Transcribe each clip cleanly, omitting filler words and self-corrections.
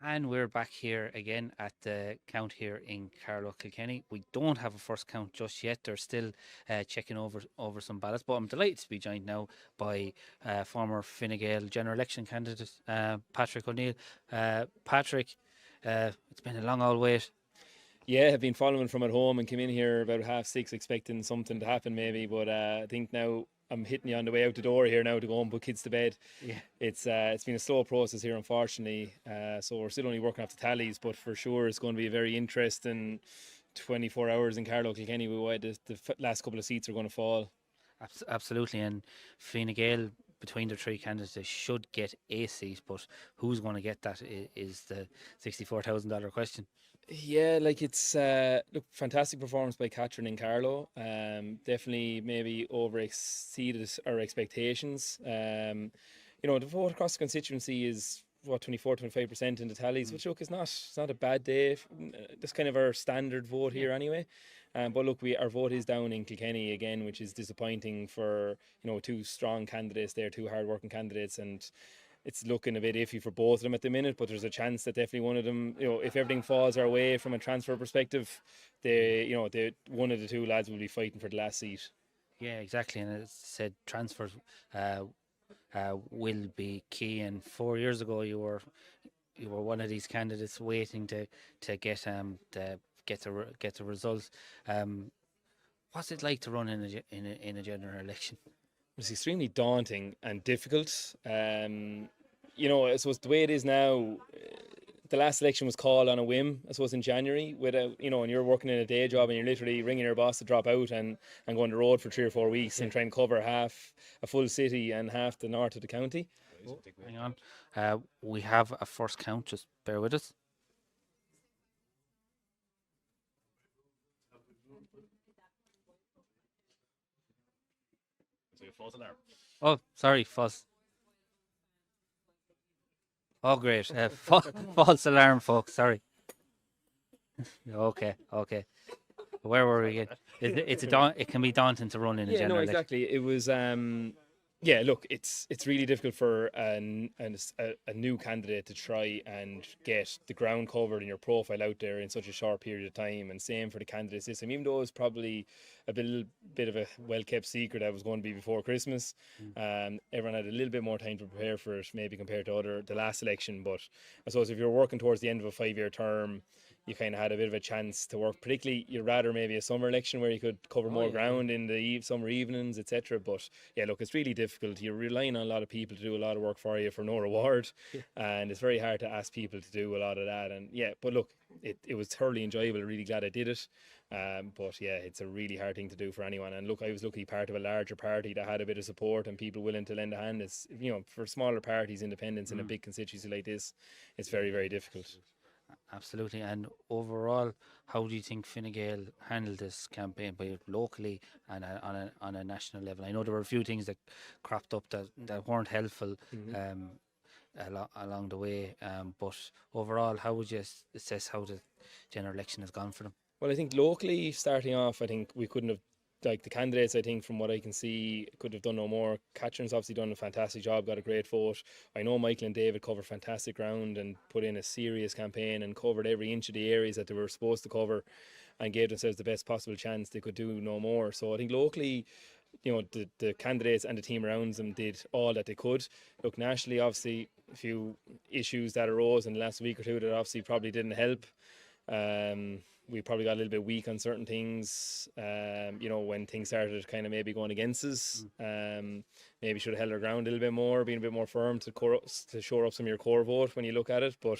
And we're back here again at the count here in Carlow, Kilkenny. We don't have a first count just yet. They're still checking over some ballots, but I'm delighted to be joined now by former Fine Gael general election candidate Patrick O'Neill. Patrick, it's been a long old wait. Yeah, I've been following from at home and came in here about 6:30 expecting something to happen maybe, but I think now I'm hitting you on the way out the door here now to go home and put kids to bed. Yeah, It's been a slow process here, unfortunately. So we're still only working off the tallies, but for sure it's going to be a very interesting 24 hours in Carlow, Kilkenny. The last couple of seats are going to fall. absolutely. And Fine Gael, between the three candidates, they should get a seat, but who's going to get that is the $64,000 question. Yeah, like it's look, fantastic performance by Catherine in Carlow. Definitely maybe over exceeded our expectations. The vote across the constituency is what 24-25% in the tallies, which look is not it's not a bad day. That's kind of our standard vote Yeah. here anyway. But look, our vote is down in Kilkenny again, which is disappointing for two strong candidates there, two hard-working candidates, and it's looking a bit iffy for both of them at the minute, but there's a chance that definitely one of them, if everything falls our way from a transfer perspective, one of the two lads will be fighting for the last seat. Yeah, exactly. And as I said, transfers uh, will be key. And 4 years ago, you were one of these candidates waiting to get the results. Um, what's it like to run in a general election? It's extremely daunting and difficult. I suppose the way it is now, the last election was called on a whim, I suppose, in January, and you're working in a day job and you're literally ringing your boss to drop out and go on the road for 3 or 4 weeks and try and cover half a full city and half the north of the county. Oh, hang on. We have a first count. Just bear with us. Oh, sorry, Oh, great. False alarm, folks. Sorry. Okay, okay. Where were we again? It can be daunting to run in a Yeah, no, general election. exactly. It was, yeah. Look, it's really difficult for a new candidate to try and get the ground covered and your profile out there in such a short period of time. And same for the candidate system, even though it was probably bit of a well kept secret that was going to be before Christmas. Everyone had a little bit more time to prepare for it, maybe compared to the last election. But I suppose if you're working towards the end of a 5-year term, you kind of had a bit of a chance to work. Particularly, you'd rather maybe a summer election where you could cover Oh more yeah, yeah. ground in the summer evenings, etc. But yeah, look, it's really difficult. You're relying on a lot of people to do a lot of work for you for no reward, Yeah. and it's very hard to ask people to do a lot of that. And yeah, but look, it was thoroughly enjoyable. Really glad I did it. But yeah, it's a really hard thing to do for anyone. And look, I was lucky part of a larger party that had a bit of support and people willing to lend a hand. It's for smaller parties, independents in a big constituency like this, it's very very difficult. Absolutely. And overall, how do you think Fine Gael handled this campaign, both locally and on a national level? I know there were a few things that cropped up that weren't helpful Mhm. um, along the way. But overall, how would you assess how the general election has gone for them? Well, I think locally, starting off, I think we couldn't have, like the candidates, I think from what I can see, could have done no more. Catherine's obviously done a fantastic job, got a great vote. I know Michael and David covered fantastic ground and put in a serious campaign and covered every inch of the areas that they were supposed to cover and gave themselves the best possible chance. They could do no more. So I think locally, the candidates and the team around them did all that they could. Look, nationally, obviously, a few issues that arose in the last week or two that obviously probably didn't help. We probably got a little bit weak on certain things, when things started kind of maybe going against us. Maybe should have held our ground a little bit more, being a bit more firm to shore up some of your core vote when you look at it. But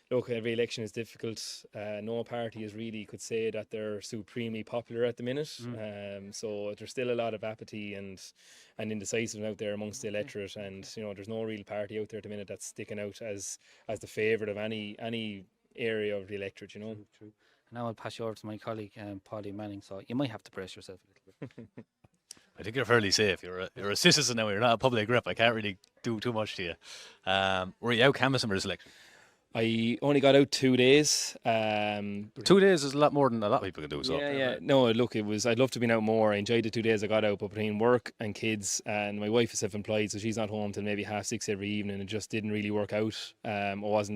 look, every election is difficult. No party is really could say that they're supremely popular at the minute. So there's still a lot of apathy and indecisiveness out there amongst the electorate, and there's no real party out there at the minute that's sticking out as the favourite of any area of the electorate. True. And now I'll pass you over to my colleague, Paidi Manning. So you might have to brace yourself a little bit. I think you're fairly safe. You're a citizen now. You're not a public rep. I can't really do too much to you. Were you out canvassing for this election? I only got out 2 days. 2 days is a lot more than a lot of people can do. So Yeah. No, look, I'd love to be out more. I enjoyed the 2 days I got out, but between work and kids, and my wife is self-employed, so she's not home till maybe 6:30 every evening. It just didn't really work out. There was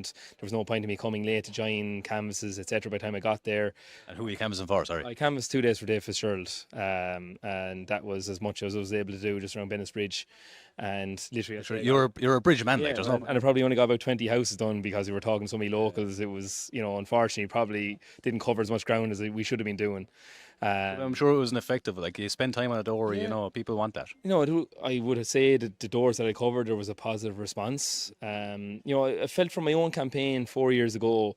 no point in me coming late to join canvases, etc. By the time I got there. And who are you canvassing for? Sorry. I canvassed 2 days for Dave Fitzgerald, and that was as much as I was able to do just around Bennett's Bridge. And literally, You're a bridge man, like, there's no. and I probably only got about 20 houses done because we were talking to so many locals. It was, unfortunately, probably didn't cover as much ground as we should have been doing. I'm sure it was an effective. Like, you spend time on a door, people want that. I would say that the doors that I covered, there was a positive response. I felt from my own campaign 4 years ago,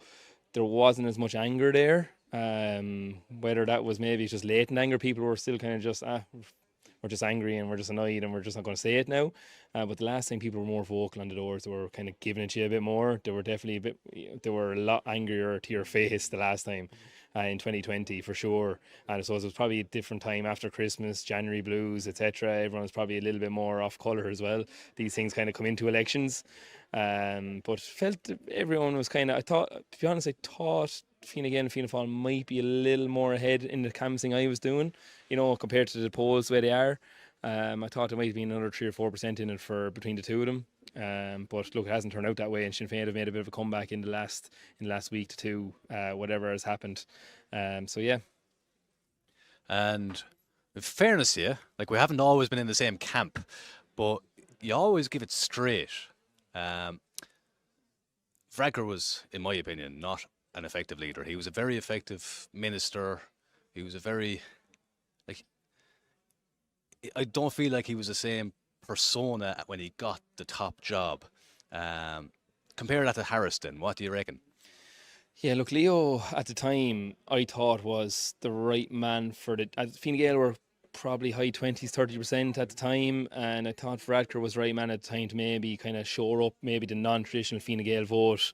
there wasn't as much anger there. Whether that was maybe just latent anger, people were still kind of just, we're just angry and we're just annoyed and we're just not going to say it now. But the last time people were more vocal on the doors, they were kind of giving it to you a bit more. They were definitely they were a lot angrier to your face the last time in 2020 for sure. And so it was probably a different time after Christmas, January blues, etc. Everyone was probably a little bit more off colour as well. These things kind of come into elections. But felt that everyone was kind of, to be honest, I thought Fine Gael and Fianna Fáil might be a little more ahead in the canvassing I was doing, compared to the polls where they are. I thought there might have been another 3 or 4% in it for between the two of them. But look, it hasn't turned out that way, and Sinn Féin have made a bit of a comeback in the last week to two, whatever has happened. So yeah. And in fairness to you, like, we haven't always been in the same camp, but you always give it straight. Varadkar was, in my opinion, not an effective leader. He was a very effective minister. He was a very, I don't feel like he was the same persona when he got the top job. Compare that to Harris then. What do you reckon? Yeah, look, Leo at the time I thought was the right man for the. Fine Gael were probably high 20s, 30% at the time, and I thought Varadkar was the right man at the time to maybe kind of shore up maybe the non-traditional Fine Gael vote.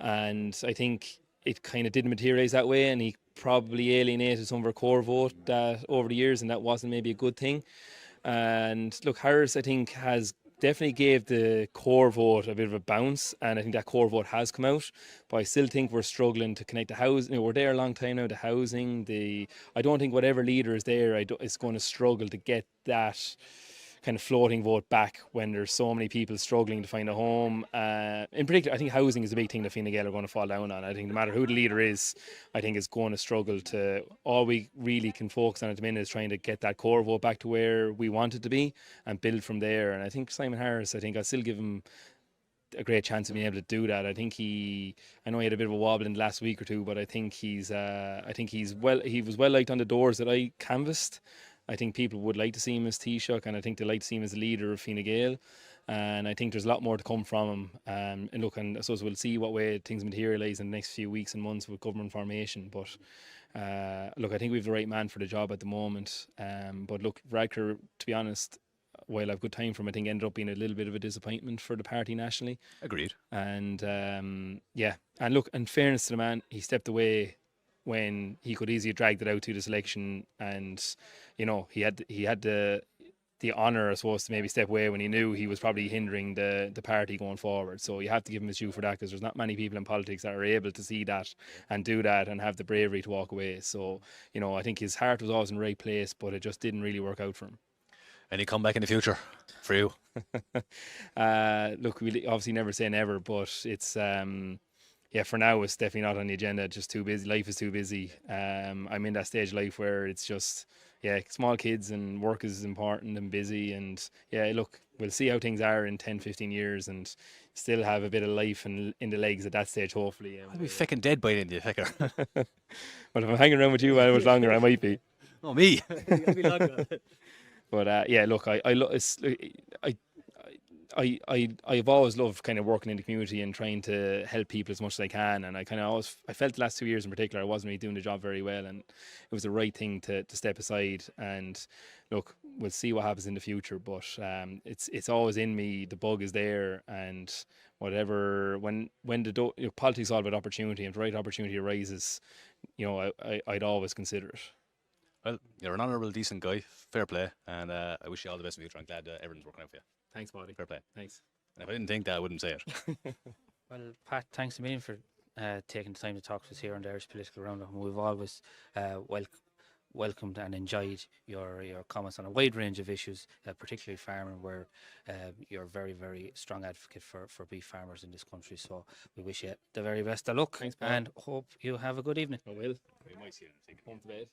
And I think it kind of didn't materialise that way, and he probably alienated some of our core vote over the years, and that wasn't maybe a good thing. And look, Harris, I think, has definitely gave the core vote a bit of a bounce, and I think that core vote has come out. But I still think we're struggling to connect the housing. We're there a long time now. The housing, I don't think whatever leader is there is going to struggle to get that kind of floating vote back when there's so many people struggling to find a home. In particular, I think housing is a big thing that Fine Gael are going to fall down on. I think no matter who the leader is, I think it's going to struggle to. All we really can focus on at the minute is trying to get that core vote back to where we want it to be and build from there. And I think Simon Harris, I'll still give him a great chance of being able to do that. I think I know he had a bit of a wobble in the last week or two, but I think he was well liked on the doors that I canvassed. I think people would like to see him as Taoiseach, and I think they like to see him as a leader of Fine Gael. And I think there's a lot more to come from him. And I suppose we'll see what way things materialise in the next few weeks and months with government formation. But look, I think we have the right man for the job at the moment. But look, Varadkar, to be honest, while I've good time for him, I think ended up being a little bit of a disappointment for the party nationally. Agreed. And and look, in fairness to the man, he stepped away when he could easily have dragged it out to this election, and he had the honour, I suppose, to maybe step away when he knew he was probably hindering the party going forward. So you have to give him his due for that, because there's not many people in politics that are able to see that and do that and have the bravery to walk away. So I think his heart was always in the right place, but it just didn't really work out for him. Any comeback in the future for you? Look, we obviously never say never, but it's for now it's definitely not on the agenda. Just too busy. Life is too busy. I'm in that stage of life where it's just small kids and work is important and busy, and look, we'll see how things are in 10-15 years and still have a bit of life in the legs at that stage, hopefully. I'll be fucking dead by then, do you think? Well, if I'm hanging around with you much longer, I might be. Oh, me. I'll be longer. But look, I've always loved kind of working in the community and trying to help people as much as I can, and I felt the last 2 years in particular I wasn't really doing the job very well, and it was the right thing to step aside. And look, we'll see what happens in the future, but it's always in me, the bug is there, and whatever, when politics is all about opportunity, and if the right opportunity arises, I'd always consider it. Well, you're an honourable, decent guy. Fair play. And I wish you all the best in the future. I'm glad everything's working out for you. Thanks, Paidi. Fair play. Thanks. And if I didn't think that, I wouldn't say it. Well, Pat, thanks a million for taking the time to talk to us here on the Irish Political Roundup. And we've always welcomed and enjoyed your comments on a wide range of issues, particularly farming, where you're a very, very strong advocate for beef farmers in this country. So we wish you the very best of luck. Thanks, Paul. And hope you have a good evening. I will. We might see it. Home to bed.